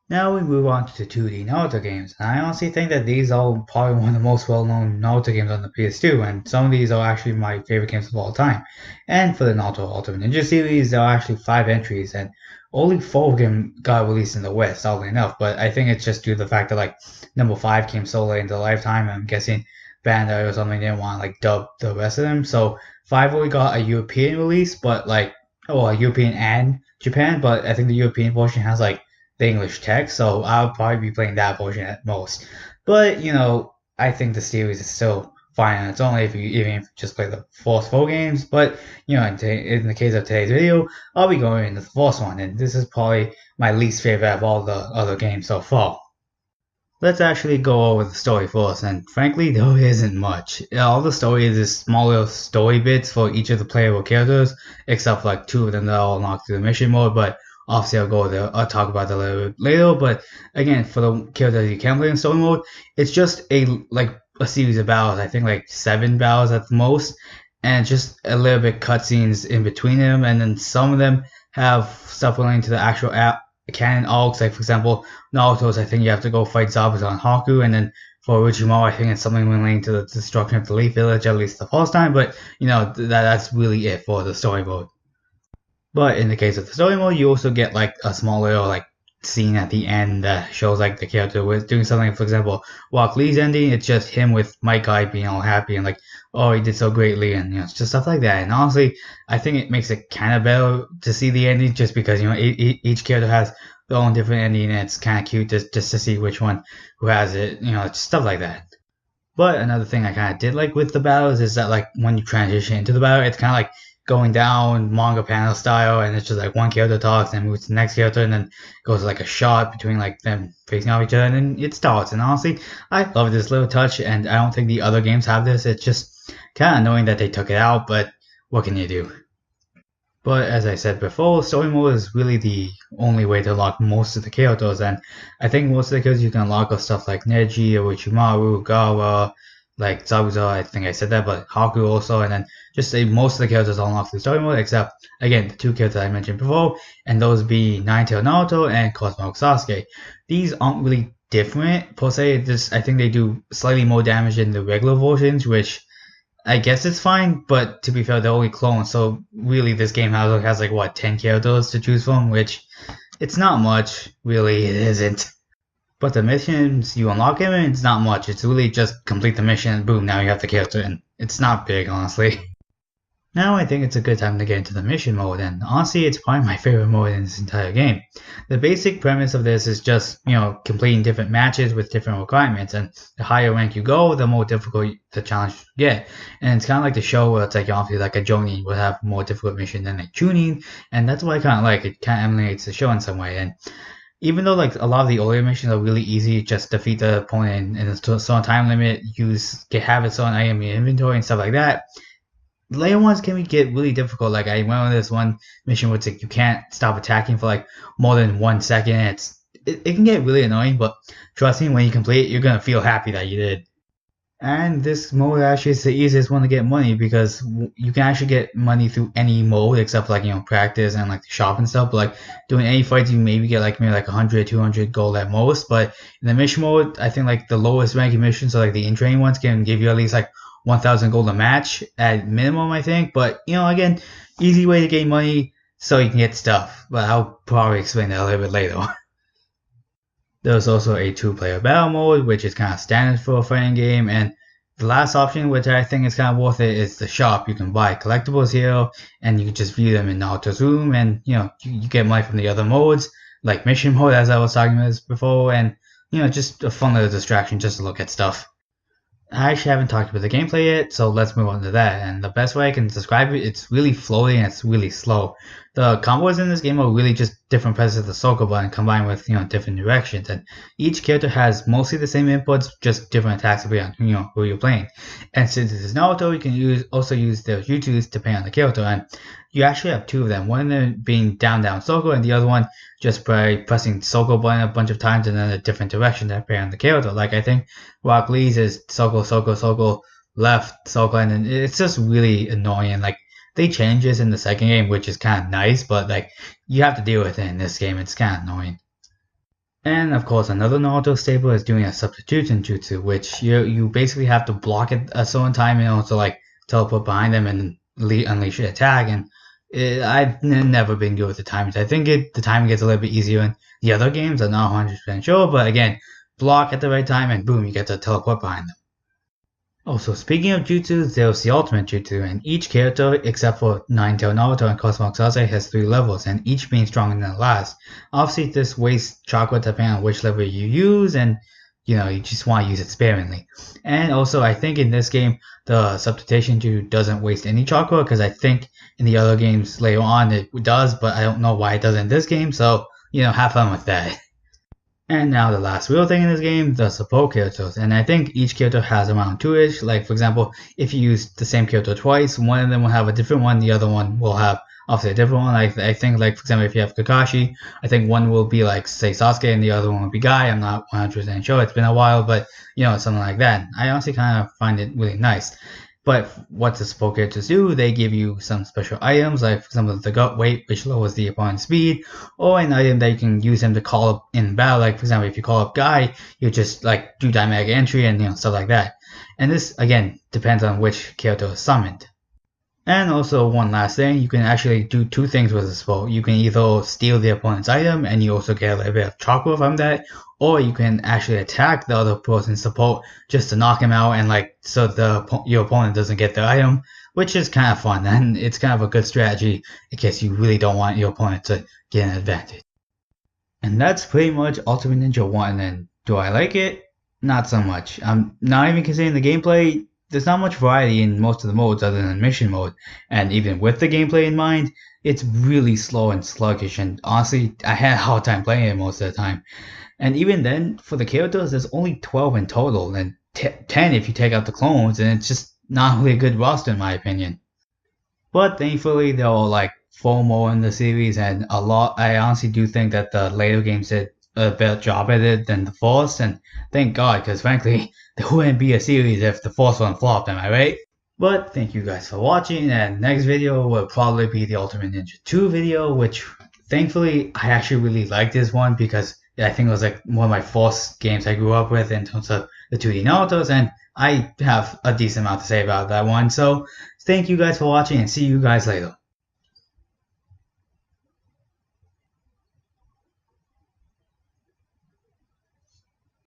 Now we move on to the 2D Naruto games, and I honestly think that these are probably one of the most well-known Naruto games on the PS2, and some of these are actually my favorite games of all time. And for the Naruto Ultimate Ninja series, there are actually 5 entries, and only 4 of them got released in the West, oddly enough, but I think it's just due to the fact that, like, number 5 came so late into Lifetime, and I'm guessing Bandai or something didn't want to, like, dub the rest of them, so 5 only got a European release, but, like, oh, a European and Japan, but I think the European version has, like, the English text, so I'll probably be playing that version at most. But I think the series is still fine on its own if you even if you just play the first 4 games. But in the case of today's video, I'll be going into the first one, and this is probably my least favorite of all the other games so far. Let's actually go over the story first, and frankly, there isn't much. All the story is just smaller story bits for each of the playable characters, except for like 2 of them that are unlocked through the mission mode, but obviously I'll go there, I'll talk about that a little bit later, but again, for the characters you can play in story mode, it's just a series of battles, I think like 7 battles at the most, and just a little bit cutscenes in between them, and then some of them have stuff relating to the actual canon arcs, like for example, Naruto's, I think you have to go fight Zabuza on Haku, and then for Orochimaru, I think it's something relating to the destruction of the Leaf Village, at least the first time, but that's really it for the story mode. But in the case of the story mode, you also get like a small little like scene at the end that shows like the character was doing something. For example, Rock Lee's ending, it's just him with Mike Guy being all happy and like, oh, he did so greatly, and it's just stuff like that. And honestly, I think it makes it kind of better to see the ending just because each character has their own different ending, and it's kind of cute just to see which one who has it. It's stuff like that. But another thing I kind of did like with the battles is that like when you transition into the battle, it's kind of like going down manga panel style, and it's just like one character talks and moves to the next character, and then goes like a shot between like them facing off each other, and then it starts. And honestly, I love this little touch, and I don't think the other games have this. It's just kind of annoying that they took it out, but what can you do? But as I said before, story mode is really the only way to unlock most of the characters, and I think most of the characters you can unlock are stuff like Neji, Orochimaru, Gawa, like Zabuza, I think I said that, but Haku also, and then just say most of the characters are unlocked through story mode, except, again, the 2 characters I mentioned before, and those be Nine-Tail Naruto and Cosmic Sasuke. These aren't really different, per se, just I think they do slightly more damage than the regular versions, which I guess it's fine, but to be fair, they're only clones, so really this game has like, what, 10 characters to choose from, which it's not much, really, it isn't. But the missions you unlock in it's not much, it's really just complete the mission and boom, now you have the character, and it's not big, honestly. Now I think it's a good time to get into the mission mode, and honestly it's probably my favorite mode in this entire game. The basic premise of this is just, completing different matches with different requirements, and the higher rank you go, the more difficult the challenge you get. And it's kind of like the show where it's like obviously like a Jonin would have more difficult mission than a Chunin, and that's what I kind of like, it kind of emulates the show in some way. And even though like a lot of the earlier missions are really easy, just defeat the opponent in a certain time limit, have a certain item in your inventory and stuff like that, later ones can get really difficult. Like I went on this one mission where it's like you can't stop attacking for like more than 1 second. It can get really annoying, but trust me, when you complete it, you're gonna feel happy that you did. And this mode actually is the easiest one to get money because you can actually get money through any mode except like practice and like the shop and stuff. But like doing any fights, you maybe get like maybe like 100, 200 gold at most. But in the mission mode, I think like the lowest ranking missions, so like the in-training ones, can give you at least like 1,000 gold a match at minimum, I think. But again, easy way to gain money so you can get stuff. But I'll probably explain that a little bit later. There's also a 2-player battle mode, which is kind of standard for a fighting game, and the last option, which I think is kind of worth it, is the shop. You can buy collectibles here, and you can just view them in Naruto's room, and you get money from the other modes, like mission mode, as I was talking about before, and just a fun little distraction just to look at stuff. I actually haven't talked about the gameplay yet, so let's move on to that. And the best way I can describe it, it's really floaty and it's really slow. The combos in this game are really just different presses of the circle button combined with different directions, and each character has mostly the same inputs, just different attacks depending on who you're playing. And since this is Naruto, you can also use their jutsus depending on the character, and you actually have 2 of them. One of them being down circle, and the other one just by pressing circle button a bunch of times and then a different direction depending on the character. Like I think Rock Lee's is circle, left, circle, and then it's just really annoying. Like they change this in the second game, which is kind of nice, but like you have to deal with it in this game. It's kind of annoying. And of course, another Naruto staple is doing a substitution jutsu, which you basically have to block it a certain time and also like teleport behind them and unleash your attack. And I've never been good with the timings. I think the timing gets a little bit easier in the other games. I'm not 100% sure, but again, block at the right time and boom, you get to teleport behind them. Also, speaking of jutsus, there's the ultimate jutsu, and each character, except for Nine-Tail Naruto and Cosmo Sase, has 3 levels, and each being stronger than the last. Obviously, this wastes chakra depending on which level you use, and you just want to use it sparingly. And also, I think in this game, the substitution jutsu doesn't waste any chakra, because I think in the other games later on it does, but I don't know why it doesn't in this game, so, have fun with that. And now the last real thing in this game, the support characters. And I think each character has around 2-ish. Like, for example, if you use the same character twice, one of them will have a different one, the other one will have obviously a different one. I think, like, for example, if you have Kakashi, I think one will be, like, say, Sasuke, and the other one will be Guy. I'm not 100% sure. It's been a while, but, something like that. I honestly kind of find it really nice. But what the support characters do, they give you some special items, like for example the gut weight, which lowers the opponent's speed, or an item that you can use him to call up in battle. Like for example, if you call up Guy, you just like do dynamic entry and stuff like that. And this again depends on which character is summoned. And also one last thing, you can actually do 2 things with this spell. You can either steal the opponent's item and you also get a little bit of chakra from that, or you can actually attack the other person's support just to knock him out and like so your opponent doesn't get the item, which is kind of fun and it's kind of a good strategy in case you really don't want your opponent to get an advantage. And that's pretty much Ultimate Ninja 1, and do I like it? Not so much. I'm not even considering the gameplay. There's not much variety in most of the modes other than mission mode, and even with the gameplay in mind, it's really slow and sluggish, and honestly, I had a hard time playing it most of the time. And even then, for the characters, there's only 12 in total, and 10 if you take out the clones, and it's just not really a good roster in my opinion. But thankfully, there are like 4 more in the series, and I honestly do think that the later games did a better job at it than the first, and thank God, because frankly, there wouldn't be a series if the first one flopped, am I right? But thank you guys for watching, and next video will probably be the Ultimate Ninja 2 video, which thankfully I actually really like this one because I think it was like one of my first games I grew up with in terms of the 2D Narutos, and I have a decent amount to say about that one. So thank you guys for watching and see you guys later.